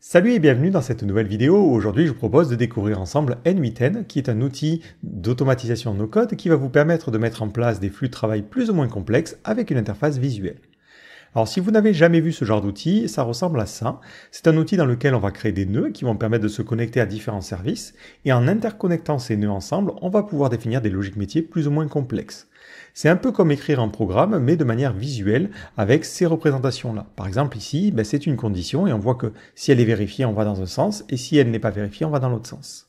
Salut et bienvenue dans cette nouvelle vidéo où aujourd'hui je vous propose de découvrir ensemble N8N qui est un outil d'automatisation no-code qui va vous permettre de mettre en place des flux de travail plus ou moins complexes avec une interface visuelle. Alors si vous n'avez jamais vu ce genre d'outil, ça ressemble à ça. C'est un outil dans lequel on va créer des nœuds qui vont permettre de se connecter à différents services et en interconnectant ces nœuds ensemble, on va pouvoir définir des logiques métiers plus ou moins complexes. C'est un peu comme écrire un programme, mais de manière visuelle, avec ces représentations-là. Par exemple, ici, c'est une condition, et on voit que si elle est vérifiée, on va dans un sens, et si elle n'est pas vérifiée, on va dans l'autre sens.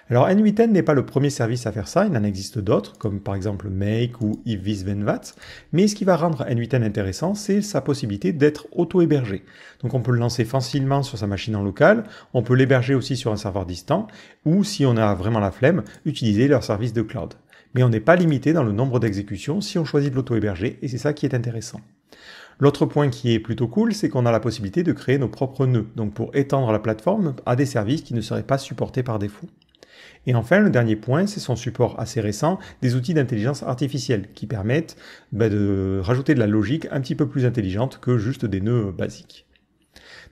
Alors, N8N n'est pas le premier service à faire ça, il en existe d'autres, comme par exemple Make ou If This Then That, mais ce qui va rendre N8N intéressant, c'est sa possibilité d'être auto-hébergé. Donc on peut le lancer facilement sur sa machine en local, on peut l'héberger aussi sur un serveur distant, ou si on a vraiment la flemme, utiliser leur service de cloud. Mais on n'est pas limité dans le nombre d'exécutions si on choisit de l'auto-héberger, et c'est ça qui est intéressant. L'autre point qui est plutôt cool, c'est qu'on a la possibilité de créer nos propres nœuds, donc pour étendre la plateforme à des services qui ne seraient pas supportés par défaut. Et enfin, le dernier point, c'est son support assez récent des outils d'intelligence artificielle qui permettent de rajouter de la logique un petit peu plus intelligente que juste des nœuds basiques.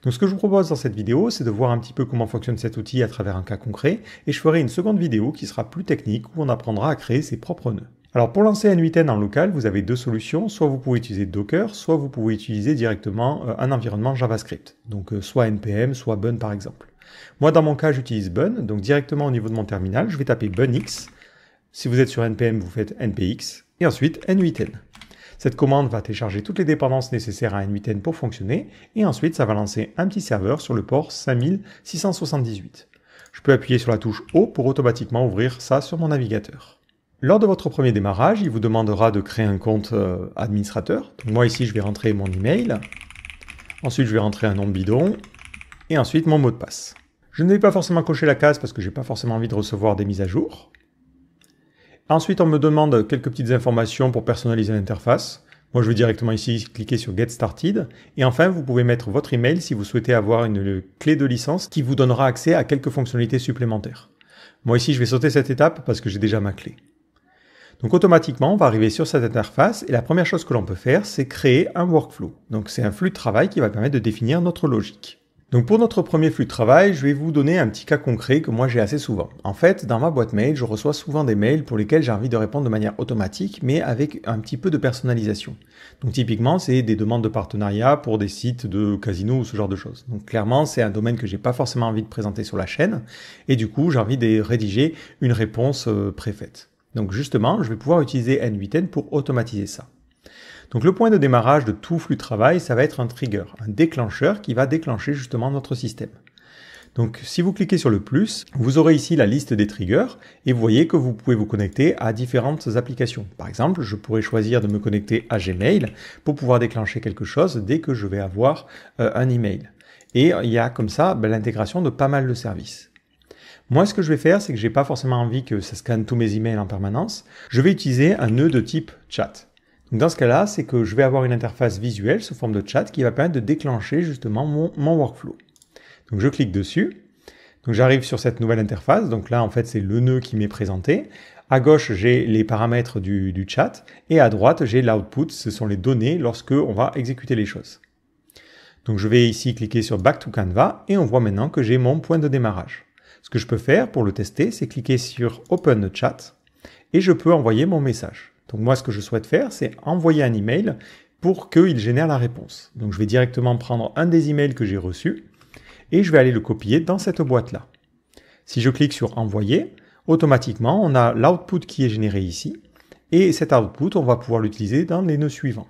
Donc ce que je vous propose dans cette vidéo, c'est de voir un petit peu comment fonctionne cet outil à travers un cas concret, et je ferai une seconde vidéo qui sera plus technique où on apprendra à créer ses propres nœuds. Alors pour lancer N8N en local, vous avez deux solutions, soit vous pouvez utiliser Docker, soit vous pouvez utiliser directement un environnement JavaScript, donc soit NPM, soit Bun par exemple. Moi dans mon cas j'utilise Bun, donc directement au niveau de mon terminal, je vais taper bunx, si vous êtes sur NPM vous faites npx, et ensuite N8N. Cette commande va télécharger toutes les dépendances nécessaires à N8N pour fonctionner, et ensuite ça va lancer un petit serveur sur le port 5678. Je peux appuyer sur la touche O pour automatiquement ouvrir ça sur mon navigateur. Lors de votre premier démarrage, il vous demandera de créer un compte administrateur. Donc moi ici je vais rentrer mon email, ensuite je vais rentrer un nom bidon, et ensuite mon mot de passe. Je ne vais pas forcément cocher la case parce que je n'ai pas forcément envie de recevoir des mises à jour. Ensuite, on me demande quelques petites informations pour personnaliser l'interface. Moi, je vais directement ici cliquer sur Get Started. Et enfin, vous pouvez mettre votre email si vous souhaitez avoir une clé de licence qui vous donnera accès à quelques fonctionnalités supplémentaires. Moi ici, je vais sauter cette étape parce que j'ai déjà ma clé. Donc automatiquement, on va arriver sur cette interface et la première chose que l'on peut faire, c'est créer un workflow. Donc c'est un flux de travail qui va permettre de définir notre logique. Donc pour notre premier flux de travail, je vais vous donner un petit cas concret que moi j'ai assez souvent. En fait, dans ma boîte mail, je reçois souvent des mails pour lesquels j'ai envie de répondre de manière automatique, mais avec un petit peu de personnalisation. Donc typiquement, c'est des demandes de partenariat pour des sites de casino ou ce genre de choses. Donc clairement, c'est un domaine que j'ai pas forcément envie de présenter sur la chaîne, et du coup, j'ai envie de rédiger une réponse préfaite. Donc justement, je vais pouvoir utiliser N8N pour automatiser ça. Donc le point de démarrage de tout flux de travail, ça va être un trigger, un déclencheur qui va déclencher justement notre système. Donc si vous cliquez sur le plus, vous aurez ici la liste des triggers et vous voyez que vous pouvez vous connecter à différentes applications. Par exemple, je pourrais choisir de me connecter à Gmail pour pouvoir déclencher quelque chose dès que je vais avoir un email. Et il y a comme ça l'intégration de pas mal de services. Moi, ce que je vais faire, c'est que j'ai pas forcément envie que ça scanne tous mes emails en permanence. Je vais utiliser un nœud de type chat. Donc dans ce cas-là, c'est que je vais avoir une interface visuelle sous forme de chat qui va permettre de déclencher justement mon workflow. Donc je clique dessus. Donc j'arrive sur cette nouvelle interface. Donc là, en fait, c'est le nœud qui m'est présenté. À gauche, j'ai les paramètres du chat. Et à droite, j'ai l'output. Ce sont les données lorsque on va exécuter les choses. Donc je vais ici cliquer sur Back to Canva et on voit maintenant que j'ai mon point de démarrage. Ce que je peux faire pour le tester, c'est cliquer sur Open Chat et je peux envoyer mon message. Donc moi, ce que je souhaite faire, c'est envoyer un email pour qu'il génère la réponse. Donc je vais directement prendre un des emails que j'ai reçus et je vais aller le copier dans cette boîte-là. Si je clique sur Envoyer, automatiquement, on a l'output qui est généré ici et cet output, on va pouvoir l'utiliser dans les nœuds suivants.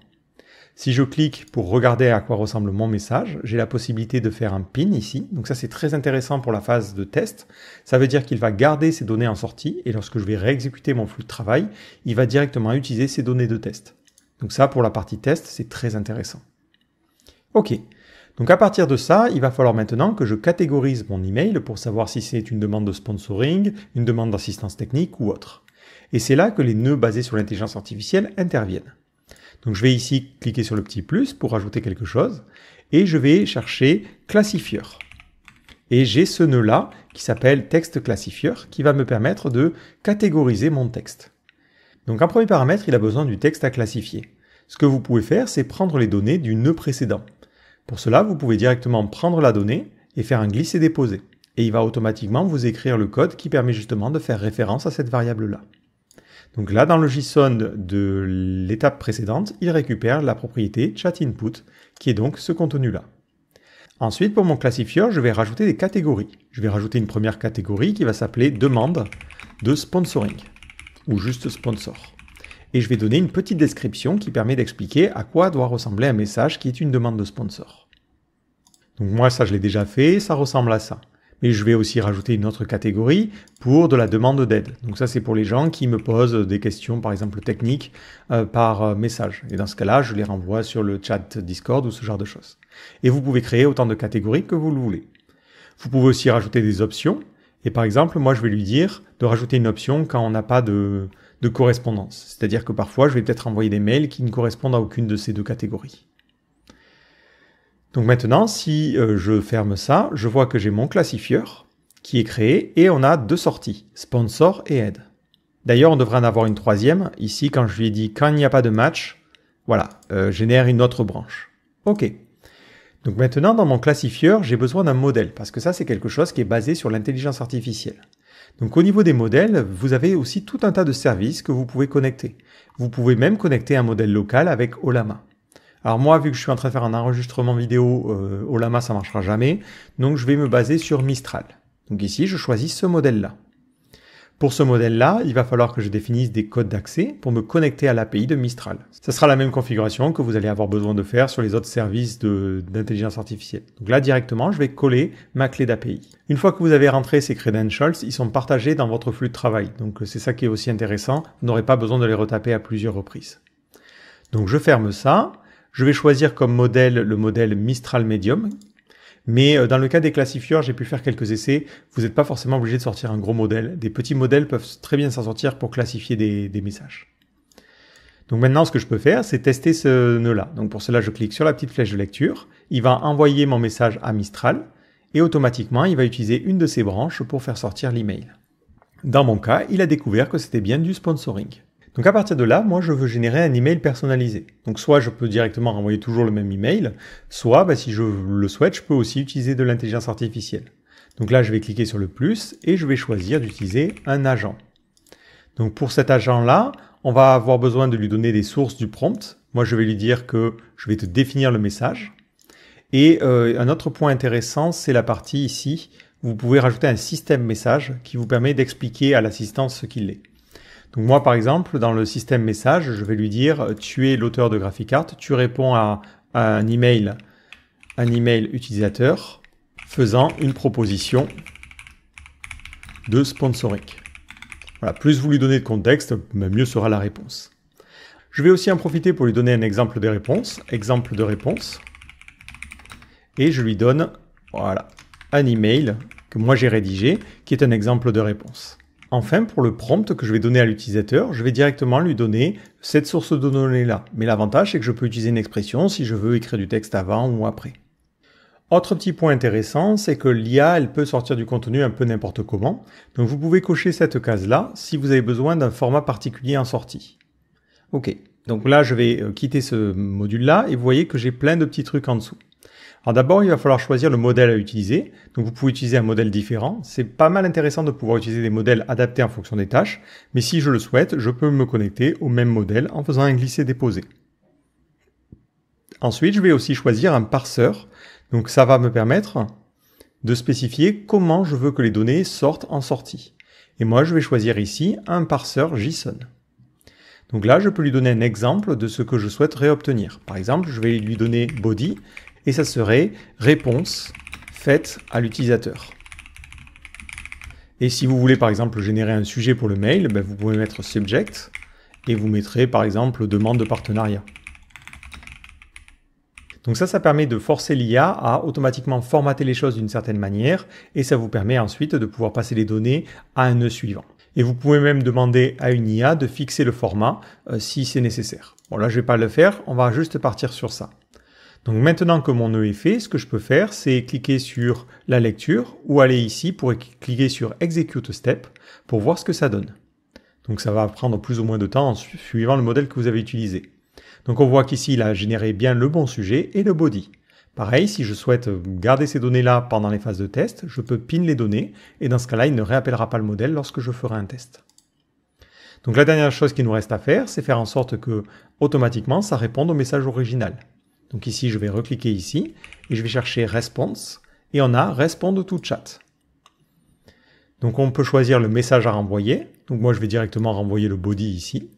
Si je clique pour regarder à quoi ressemble mon message, j'ai la possibilité de faire un pin ici. Donc ça, c'est très intéressant pour la phase de test. Ça veut dire qu'il va garder ces données en sortie et lorsque je vais réexécuter mon flux de travail, il va directement utiliser ces données de test. Donc ça, pour la partie test, c'est très intéressant. Ok. Donc à partir de ça, il va falloir maintenant que je catégorise mon email pour savoir si c'est une demande de sponsoring, une demande d'assistance technique ou autre. Et c'est là que les nœuds basés sur l'intelligence artificielle interviennent. Donc je vais ici cliquer sur le petit plus pour ajouter quelque chose et je vais chercher classifier. Et j'ai ce nœud-là qui s'appelle texte classifier qui va me permettre de catégoriser mon texte. Donc en premier paramètre, il a besoin du texte à classifier. Ce que vous pouvez faire, c'est prendre les données du nœud précédent. Pour cela, vous pouvez directement prendre la donnée et faire un glisser-déposer. Et il va automatiquement vous écrire le code qui permet justement de faire référence à cette variable-là. Donc là, dans le JSON de l'étape précédente, il récupère la propriété chatInput, qui est donc ce contenu-là. Ensuite, pour mon classifieur, je vais rajouter des catégories. Je vais rajouter une première catégorie qui va s'appeler demande de sponsoring, ou juste sponsor. Et je vais donner une petite description qui permet d'expliquer à quoi doit ressembler un message qui est une demande de sponsor. Donc moi, ça je l'ai déjà fait, ça ressemble à ça. Mais je vais aussi rajouter une autre catégorie pour de la demande d'aide. Donc ça, c'est pour les gens qui me posent des questions, par exemple techniques, par message. Et dans ce cas-là, je les renvoie sur le chat Discord ou ce genre de choses. Et vous pouvez créer autant de catégories que vous le voulez. Vous pouvez aussi rajouter des options. Et par exemple, moi, je vais lui dire de rajouter une option quand on n'a pas de correspondance. C'est-à-dire que parfois, je vais peut-être envoyer des mails qui ne correspondent à aucune de ces deux catégories. Donc maintenant, si je ferme ça, je vois que j'ai mon classifieur qui est créé et on a deux sorties, sponsor et aide. D'ailleurs, on devrait en avoir une troisième. Ici, quand je lui ai dit quand il n'y a pas de match, voilà, génère une autre branche. OK. Donc maintenant, dans mon classifieur, j'ai besoin d'un modèle parce que ça, c'est quelque chose qui est basé sur l'intelligence artificielle. Donc au niveau des modèles, vous avez aussi tout un tas de services que vous pouvez connecter. Vous pouvez même connecter un modèle local avec Ollama. Alors moi, vu que je suis en train de faire un enregistrement vidéo, Ollama, ça ne marchera jamais. Donc je vais me baser sur Mistral. Donc ici, je choisis ce modèle-là. Pour ce modèle-là, il va falloir que je définisse des codes d'accès pour me connecter à l'API de Mistral. Ce sera la même configuration que vous allez avoir besoin de faire sur les autres services d'intelligence artificielle. Donc là, directement, je vais coller ma clé d'API. Une fois que vous avez rentré ces credentials, ils sont partagés dans votre flux de travail. Donc c'est ça qui est aussi intéressant. Vous n'aurez pas besoin de les retaper à plusieurs reprises. Donc je ferme ça. Je vais choisir comme modèle le modèle Mistral Medium. Mais dans le cas des classifieurs, j'ai pu faire quelques essais. Vous n'êtes pas forcément obligé de sortir un gros modèle. Des petits modèles peuvent très bien s'en sortir pour classifier des messages. Donc maintenant, ce que je peux faire, c'est tester ce nœud-là. Donc pour cela, je clique sur la petite flèche de lecture. Il va envoyer mon message à Mistral. Et automatiquement, il va utiliser une de ces branches pour faire sortir l'email. Dans mon cas, il a découvert que c'était bien du sponsoring. Donc à partir de là, moi je veux générer un email personnalisé. Donc soit je peux directement renvoyer toujours le même email, soit si je le souhaite, je peux aussi utiliser de l'intelligence artificielle. Donc là je vais cliquer sur le plus et je vais choisir d'utiliser un agent. Donc pour cet agent-là, on va avoir besoin de lui donner des sources du prompt. Moi je vais lui dire que je vais te définir le message. Et un autre point intéressant, c'est la partie ici. Vous pouvez rajouter un système message qui vous permet d'expliquer à l'assistant ce qu'il est. Donc moi, par exemple, dans le système message, je vais lui dire « Tu es l'auteur de GraphiCart, tu réponds à un email utilisateur faisant une proposition de sponsoring. » Voilà, plus vous lui donnez de contexte, mieux sera la réponse. Je vais aussi en profiter pour lui donner un exemple de réponse. Exemple de réponse. Et je lui donne voilà, un email que moi j'ai rédigé, qui est un exemple de réponse. Enfin, pour le prompt que je vais donner à l'utilisateur, je vais directement lui donner cette source de données-là. Mais l'avantage, c'est que je peux utiliser une expression si je veux écrire du texte avant ou après. Autre petit point intéressant, c'est que l'IA, elle peut sortir du contenu un peu n'importe comment. Donc vous pouvez cocher cette case-là si vous avez besoin d'un format particulier en sortie. Ok, donc là, je vais quitter ce module-là et vous voyez que j'ai plein de petits trucs en dessous. Alors d'abord, il va falloir choisir le modèle à utiliser. Donc vous pouvez utiliser un modèle différent. C'est pas mal intéressant de pouvoir utiliser des modèles adaptés en fonction des tâches. Mais si je le souhaite, je peux me connecter au même modèle en faisant un glisser-déposer. Ensuite, je vais aussi choisir un parseur. Donc ça va me permettre de spécifier comment je veux que les données sortent en sortie. Et moi, je vais choisir ici un parseur JSON. Donc là, je peux lui donner un exemple de ce que je souhaiterais obtenir. Par exemple, je vais lui donner body. Et ça serait réponse faite à l'utilisateur. Et si vous voulez par exemple générer un sujet pour le mail, vous pouvez mettre subject et vous mettrez par exemple demande de partenariat. Donc ça permet de forcer l'IA à automatiquement formater les choses d'une certaine manière et ça vous permet ensuite de pouvoir passer les données à un nœud suivant. Et vous pouvez même demander à une IA de fixer le format si c'est nécessaire. Bon là je ne vais pas le faire, on va juste partir sur ça. Donc maintenant que mon nœud est fait, ce que je peux faire, c'est cliquer sur la lecture ou aller ici pour cliquer sur Execute Step pour voir ce que ça donne. Donc ça va prendre plus ou moins de temps en suivant le modèle que vous avez utilisé. Donc on voit qu'ici, il a généré bien le bon sujet et le body. Pareil, si je souhaite garder ces données-là pendant les phases de test, je peux pin les données, et dans ce cas-là, il ne réappellera pas le modèle lorsque je ferai un test. Donc la dernière chose qu'il nous reste à faire, c'est faire en sorte que, automatiquement, ça réponde au message original. Donc ici, je vais recliquer ici, et je vais chercher Response, et on a Respond to Chat. Donc on peut choisir le message à renvoyer. Donc moi je vais directement renvoyer le body ici.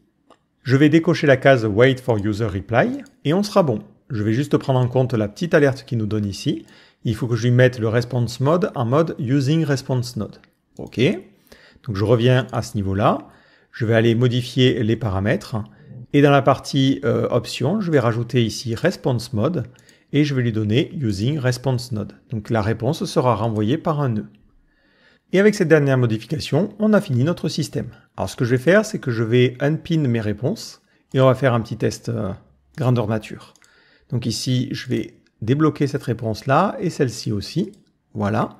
Je vais décocher la case Wait for User Reply et on sera bon. Je vais juste prendre en compte la petite alerte qu'il nous donne ici. Il faut que je lui mette le Response Mode en mode Using Response Node. OK. Donc je reviens à ce niveau-là. Je vais aller modifier les paramètres. Et dans la partie Options, je vais rajouter ici Response Mode et je vais lui donner Using Response Node. Donc la réponse sera renvoyée par un nœud. Et avec cette dernière modification, on a fini notre système. Alors ce que je vais faire, c'est que je vais unpin mes réponses et on va faire un petit test grandeur nature. Donc ici, je vais débloquer cette réponse-là et celle-ci aussi. Voilà.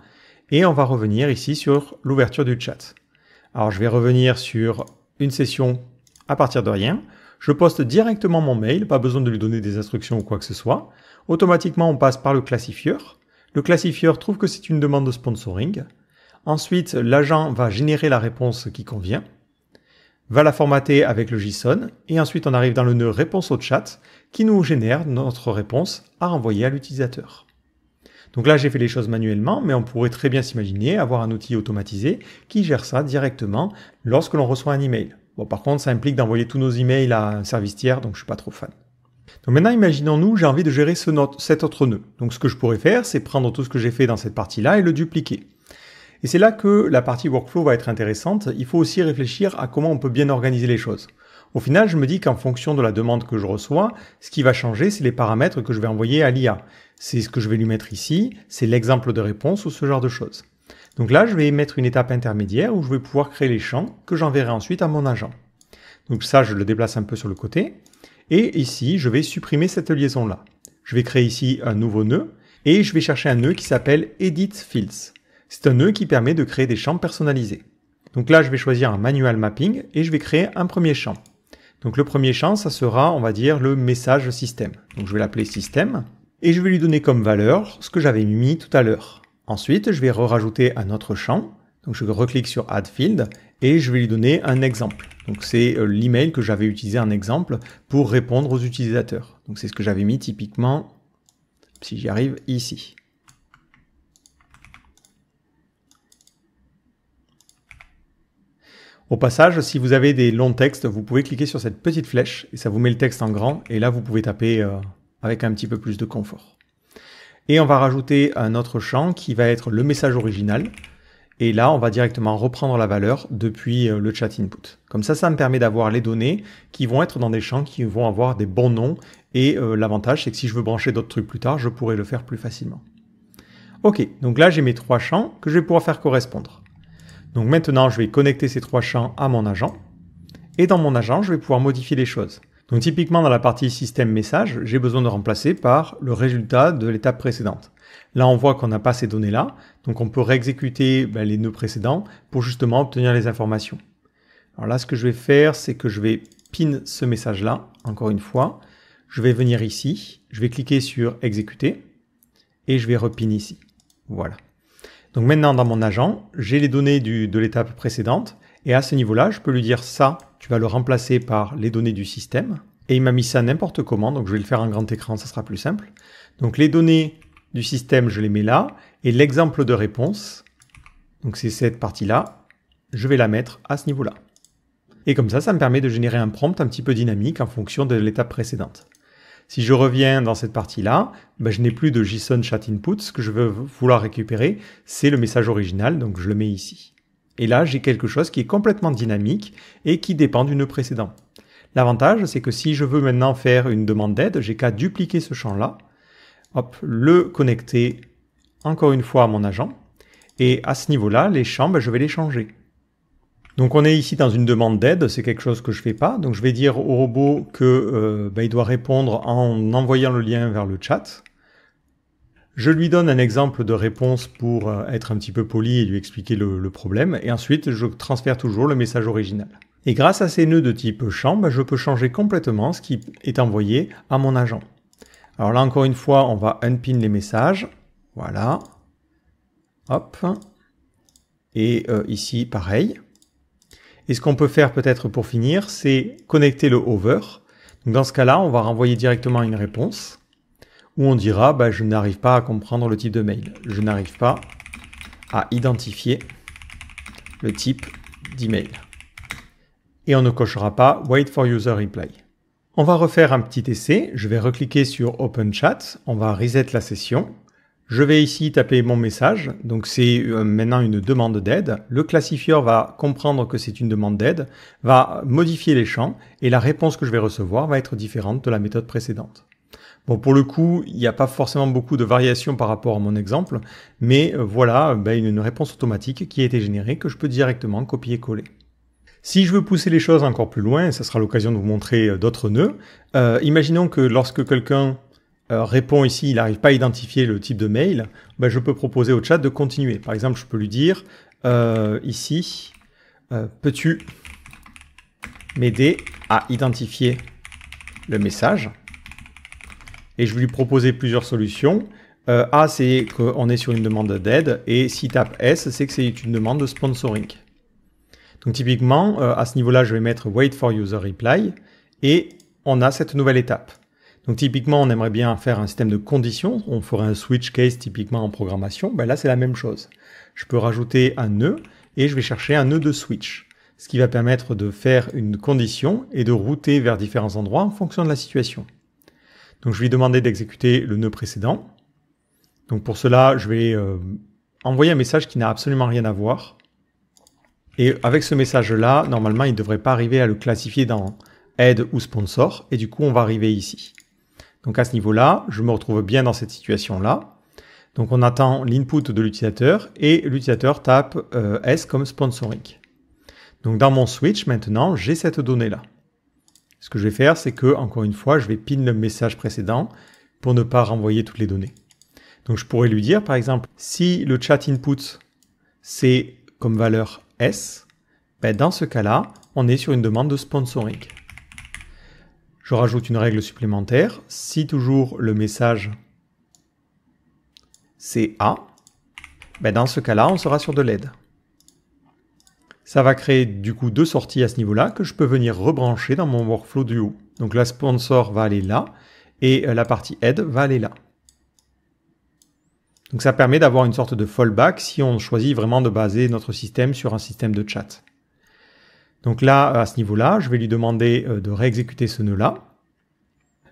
Et on va revenir ici sur l'ouverture du chat. Alors je vais revenir sur une session à partir de rien. Je poste directement mon mail, pas besoin de lui donner des instructions ou quoi que ce soit. Automatiquement, on passe par le classifieur. Le classifieur trouve que c'est une demande de sponsoring. Ensuite, l'agent va générer la réponse qui convient, va la formater avec le JSON, et ensuite on arrive dans le nœud réponse au chat qui nous génère notre réponse à renvoyer à l'utilisateur. Donc là, j'ai fait les choses manuellement, mais on pourrait très bien s'imaginer avoir un outil automatisé qui gère ça directement lorsque l'on reçoit un email. Bon, par contre, ça implique d'envoyer tous nos emails à un service tiers, donc je suis pas trop fan. Donc maintenant, imaginons-nous, j'ai envie de gérer cet autre nœud. Donc ce que je pourrais faire, c'est prendre tout ce que j'ai fait dans cette partie-là et le dupliquer. Et c'est là que la partie workflow va être intéressante. Il faut aussi réfléchir à comment on peut bien organiser les choses. Au final, je me dis qu'en fonction de la demande que je reçois, ce qui va changer, c'est les paramètres que je vais envoyer à l'IA. C'est ce que je vais lui mettre ici, c'est l'exemple de réponse ou ce genre de choses. Donc là, je vais mettre une étape intermédiaire où je vais pouvoir créer les champs que j'enverrai ensuite à mon agent. Donc ça, je le déplace un peu sur le côté. Et ici, je vais supprimer cette liaison-là. Je vais créer ici un nouveau nœud et je vais chercher un nœud qui s'appelle Edit Fields. C'est un nœud qui permet de créer des champs personnalisés. Donc là, je vais choisir un manual mapping et je vais créer un premier champ. Donc le premier champ, ça sera, on va dire, le message système. Donc je vais l'appeler système et je vais lui donner comme valeur ce que j'avais mis tout à l'heure. Ensuite, je vais rajouter un autre champ. Donc je reclique sur Add Field et je vais lui donner un exemple. Donc c'est l'email que j'avais utilisé en exemple pour répondre aux utilisateurs. Donc c'est ce que j'avais mis typiquement, si j'y arrive, ici. Au passage, si vous avez des longs textes, vous pouvez cliquer sur cette petite flèche et ça vous met le texte en grand et là vous pouvez taper avec un petit peu plus de confort. Et on va rajouter un autre champ qui va être le message original et là on va directement reprendre la valeur depuis le chat input. Comme ça me permet d'avoir les données qui vont être dans des champs qui vont avoir des bons noms et l'avantage c'est que si je veux brancher d'autres trucs plus tard, je pourrai le faire plus facilement. Ok, donc là j'ai mes trois champs que je vais pouvoir faire correspondre. Donc maintenant, je vais connecter ces trois champs à mon agent. Et dans mon agent, je vais pouvoir modifier les choses. Donc typiquement, dans la partie système message, j'ai besoin de remplacer par le résultat de l'étape précédente. Là, on voit qu'on n'a pas ces données-là. Donc on peut réexécuter les nœuds précédents pour justement obtenir les informations. Alors là, ce que je vais faire, c'est que je vais pin ce message-là, encore une fois. Je vais venir ici, je vais cliquer sur exécuter et je vais repin ici. Voilà. Donc maintenant, dans mon agent, j'ai les données de l'étape précédente et à ce niveau-là, je peux lui dire ça, tu vas le remplacer par les données du système. Et il m'a mis ça n'importe comment, donc je vais le faire en grand écran, ça sera plus simple. Donc les données du système, je les mets là et l'exemple de réponse, donc c'est cette partie-là, je vais la mettre à ce niveau-là. Et comme ça me permet de générer un prompt un petit peu dynamique en fonction de l'étape précédente. Si je reviens dans cette partie-là, je n'ai plus de JSON chat input. Ce que je veux vouloir récupérer, c'est le message original, donc je le mets ici. Et là, j'ai quelque chose qui est complètement dynamique et qui dépend du nœud précédent. L'avantage, c'est que si je veux maintenant faire une demande d'aide, j'ai qu'à dupliquer ce champ-là, hop, le connecter encore une fois à mon agent. Et à ce niveau-là, les champs, je vais les changer. Donc on est ici dans une demande d'aide, c'est quelque chose que je fais pas. Donc je vais dire au robot que il doit répondre en envoyant le lien vers le chat. Je lui donne un exemple de réponse pour être un petit peu poli et lui expliquer le problème. Et ensuite, je transfère toujours le message original. Et grâce à ces nœuds de type champ, je peux changer complètement ce qui est envoyé à mon agent. Alors là, encore une fois, on va unpin les messages. Voilà. Hop. Et ici, pareil. Et ce qu'on peut faire peut-être pour finir, c'est connecter le hover. Donc dans ce cas-là, on va renvoyer directement une réponse où on dira bah, je n'arrive pas à comprendre le type de mail. Je n'arrive pas à identifier le type d'email. Et on ne cochera pas Wait for user reply. On va refaire un petit essai. Je vais recliquer sur Open Chat. On va reset la session. Je vais ici taper mon message, donc c'est maintenant une demande d'aide. Le classifieur va comprendre que c'est une demande d'aide, va modifier les champs et la réponse que je vais recevoir va être différente de la méthode précédente. Bon, pour le coup, il n'y a pas forcément beaucoup de variations par rapport à mon exemple, mais voilà une réponse automatique qui a été générée que je peux directement copier-coller. Si je veux pousser les choses encore plus loin, et ça sera l'occasion de vous montrer d'autres nœuds, imaginons que lorsque quelqu'un répond ici, il n'arrive pas à identifier le type de mail, ben je peux proposer au chat de continuer. Par exemple, je peux lui dire ici, peux-tu m'aider à identifier le message? Et je vais lui proposer plusieurs solutions. A, c'est qu'on est sur une demande d'aide, et si tape S, c'est que c'est une demande de sponsoring. Donc typiquement, à ce niveau-là, je vais mettre Wait for user reply, et on a cette nouvelle étape. Donc typiquement, on aimerait bien faire un système de conditions. On ferait un switch case typiquement en programmation. Ben là, c'est la même chose. Je peux rajouter un nœud et je vais chercher un nœud de switch. Ce qui va permettre de faire une condition et de router vers différents endroits en fonction de la situation. Donc je vais lui demander d'exécuter le nœud précédent. Donc pour cela, je vais envoyer un message qui n'a absolument rien à voir. Et avec ce message-là, normalement, il ne devrait pas arriver à le classifier dans aide ou sponsor. Et du coup, on va arriver ici. Donc à ce niveau-là, je me retrouve bien dans cette situation-là. Donc on attend l'input de l'utilisateur et l'utilisateur tape S comme sponsoring. Donc dans mon switch, maintenant, j'ai cette donnée-là. Ce que je vais faire, c'est que, encore une fois, je vais pin le message précédent pour ne pas renvoyer toutes les données. Donc je pourrais lui dire, par exemple, si le chat input, c'est comme valeur S, ben dans ce cas-là, on est sur une demande de sponsoring. Je rajoute une règle supplémentaire. Si toujours le message c'est A, ben dans ce cas-là, on sera sur de l'aide. Ça va créer du coup deux sorties à ce niveau-là que je peux venir rebrancher dans mon workflow du haut. Donc la sponsor va aller là et la partie aide va aller là. Donc ça permet d'avoir une sorte de fallback si on choisit vraiment de baser notre système sur un système de chat. Donc là, à ce niveau-là, je vais lui demander de réexécuter ce nœud-là.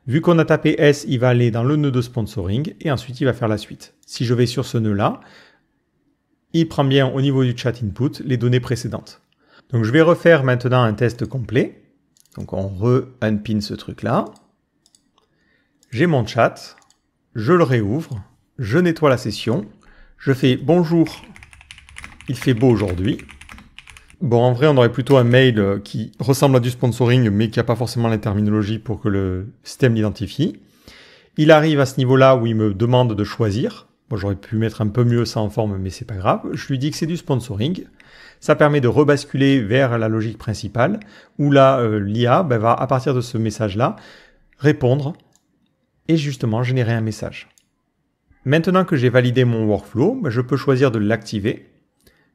Vu qu'on a tapé S, il va aller dans le nœud de sponsoring et ensuite il va faire la suite. Si je vais sur ce nœud-là, il prend bien au niveau du chat input les données précédentes. Donc je vais refaire maintenant un test complet. Donc on re-unpin ce truc-là. J'ai mon chat, je le réouvre, je nettoie la session, je fais bonjour, il fait beau aujourd'hui. Bon, en vrai, on aurait plutôt un mail qui ressemble à du sponsoring, mais qui n'a pas forcément la terminologie pour que le système l'identifie. Il arrive à ce niveau-là où il me demande de choisir. Bon, j'aurais pu mettre un peu mieux ça en forme, mais c'est pas grave. Je lui dis que c'est du sponsoring. Ça permet de rebasculer vers la logique principale, où là, l'IA va, à partir de ce message-là, répondre et justement générer un message. Maintenant que j'ai validé mon workflow, je peux choisir de l'activer.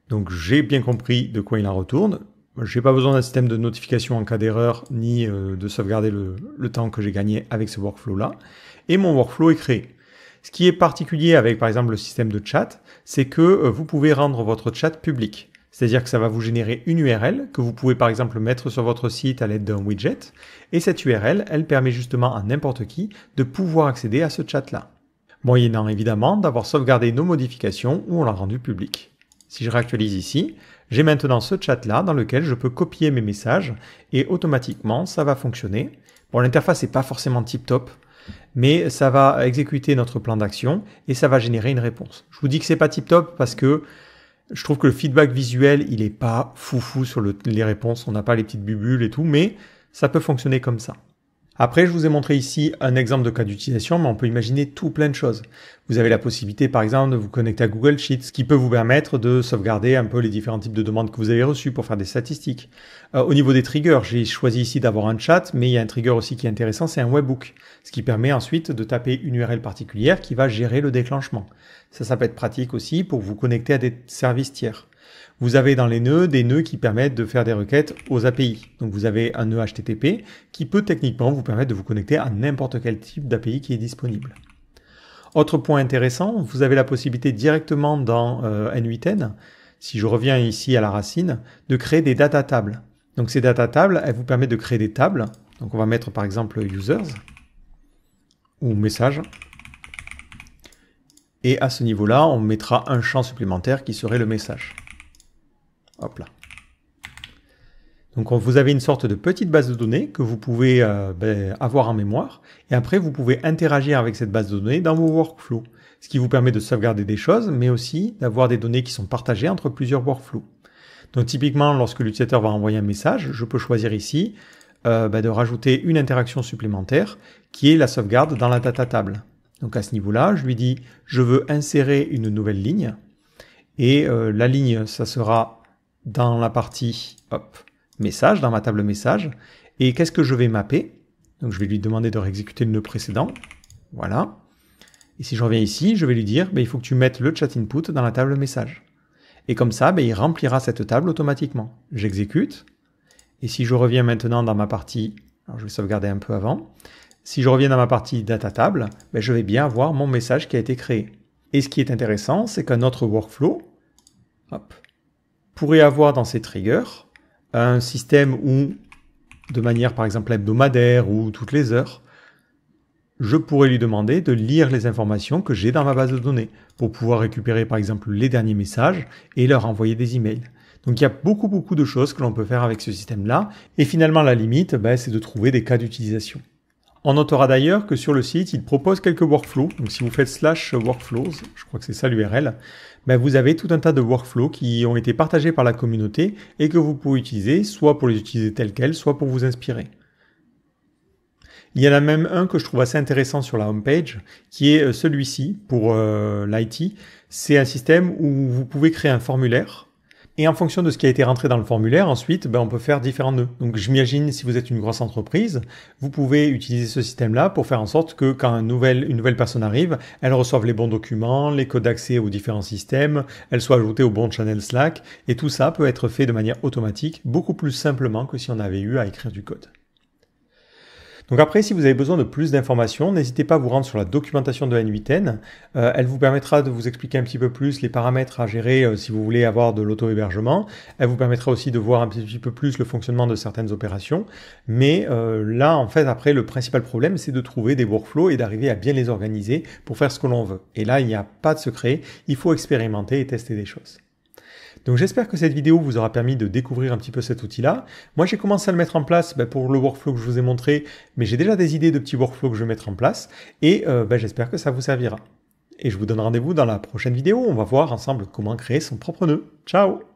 Donc j'ai bien compris de quoi il en retourne. Je n'ai pas besoin d'un système de notification en cas d'erreur, ni de sauvegarder le temps que j'ai gagné avec ce workflow-là. Et mon workflow est créé. Ce qui est particulier avec par exemple le système de chat, c'est que vous pouvez rendre votre chat public. C'est-à-dire que ça va vous générer une URL que vous pouvez par exemple mettre sur votre site à l'aide d'un widget. Et cette URL, elle permet justement à n'importe qui de pouvoir accéder à ce chat-là. Moyennant évidemment d'avoir sauvegardé nos modifications ou on l'a rendu public. Si je réactualise ici, j'ai maintenant ce chat-là dans lequel je peux copier mes messages et automatiquement, ça va fonctionner. Bon, l'interface n'est pas forcément tip-top, mais ça va exécuter notre plan d'action et ça va générer une réponse. Je vous dis que c'est pas tip-top parce que je trouve que le feedback visuel, il est pas foufou sur les réponses. On n'a pas les petites bubules et tout, mais ça peut fonctionner comme ça. Après, je vous ai montré ici un exemple de cas d'utilisation, mais on peut imaginer tout plein de choses. Vous avez la possibilité, par exemple, de vous connecter à Google Sheets, ce qui peut vous permettre de sauvegarder un peu les différents types de demandes que vous avez reçues pour faire des statistiques. Au niveau des triggers, j'ai choisi ici d'avoir un chat, mais il y a un trigger aussi qui est intéressant, c'est un webhook, ce qui permet ensuite de taper une URL particulière qui va gérer le déclenchement. Ça peut être pratique aussi pour vous connecter à des services tiers. Vous avez dans les nœuds des nœuds qui permettent de faire des requêtes aux API. Donc vous avez un nœud HTTP qui peut techniquement vous permettre de vous connecter à n'importe quel type d'API qui est disponible. Autre point intéressant, vous avez la possibilité directement dans N8N, si je reviens ici à la racine, de créer des data tables. Donc ces data tables, elles vous permettent de créer des tables. Donc on va mettre par exemple users ou messages. Et à ce niveau-là, on mettra un champ supplémentaire qui serait le message. Hop là. Donc vous avez une sorte de petite base de données que vous pouvez avoir en mémoire. Et après, vous pouvez interagir avec cette base de données dans vos workflows. Ce qui vous permet de sauvegarder des choses, mais aussi d'avoir des données qui sont partagées entre plusieurs workflows. Donc typiquement, lorsque l'utilisateur va envoyer un message, je peux choisir ici de rajouter une interaction supplémentaire qui est la sauvegarde dans la data table. Donc à ce niveau-là, je lui dis je veux insérer une nouvelle ligne. Et la ligne, ça sera dans la partie message, dans ma table message. Et qu'est-ce que je vais mapper? Donc je vais lui demander de réexécuter le nœud précédent. Voilà. Et si je reviens ici, je vais lui dire il faut que tu mettes le chat input dans la table message. Et comme ça, il remplira cette table automatiquement. J'exécute. Et si je reviens maintenant dans ma partie, alors je vais sauvegarder un peu avant. Si je reviens dans ma partie data table, je vais bien avoir mon message qui a été créé. Et ce qui est intéressant, c'est qu'un autre workflow pourrait avoir dans ses triggers un système où, de manière par exemple hebdomadaire ou toutes les heures, je pourrais lui demander de lire les informations que j'ai dans ma base de données pour pouvoir récupérer par exemple les derniers messages et leur envoyer des emails. Donc il y a beaucoup de choses que l'on peut faire avec ce système-là. Et finalement, la limite, c'est de trouver des cas d'utilisation. On notera d'ailleurs que sur le site, il propose quelques workflows. Donc si vous faites /workflows, je crois que c'est ça l'URL, vous avez tout un tas de workflows qui ont été partagés par la communauté et que vous pouvez utiliser, soit pour les utiliser tels quels, soit pour vous inspirer. Il y en a même un que je trouve assez intéressant sur la homepage, qui est celui-ci pour l'IT. C'est un système où vous pouvez créer un formulaire. Et en fonction de ce qui a été rentré dans le formulaire, ensuite, on peut faire différents nœuds. Donc j'imagine, si vous êtes une grosse entreprise, vous pouvez utiliser ce système-là pour faire en sorte que quand une nouvelle personne arrive, elle reçoive les bons documents, les codes d'accès aux différents systèmes, elle soit ajoutée au bon channel Slack, et tout ça peut être fait de manière automatique, beaucoup plus simplement que si on avait eu à écrire du code. Donc après, si vous avez besoin de plus d'informations, n'hésitez pas à vous rendre sur la documentation de N8N. Elle vous permettra de vous expliquer un petit peu plus les paramètres à gérer si vous voulez avoir de l'auto-hébergement. Elle vous permettra aussi de voir un petit peu plus le fonctionnement de certaines opérations. Mais là, en fait, après, le principal problème, c'est de trouver des workflows et d'arriver à bien les organiser pour faire ce que l'on veut. Et là, il n'y a pas de secret. Il faut expérimenter et tester des choses. Donc j'espère que cette vidéo vous aura permis de découvrir un petit peu cet outil-là. Moi j'ai commencé à le mettre en place pour le workflow que je vous ai montré, mais j'ai déjà des idées de petits workflows que je vais mettre en place et j'espère que ça vous servira. Et je vous donne rendez-vous dans la prochaine vidéo, on va voir ensemble comment créer son propre nœud. Ciao!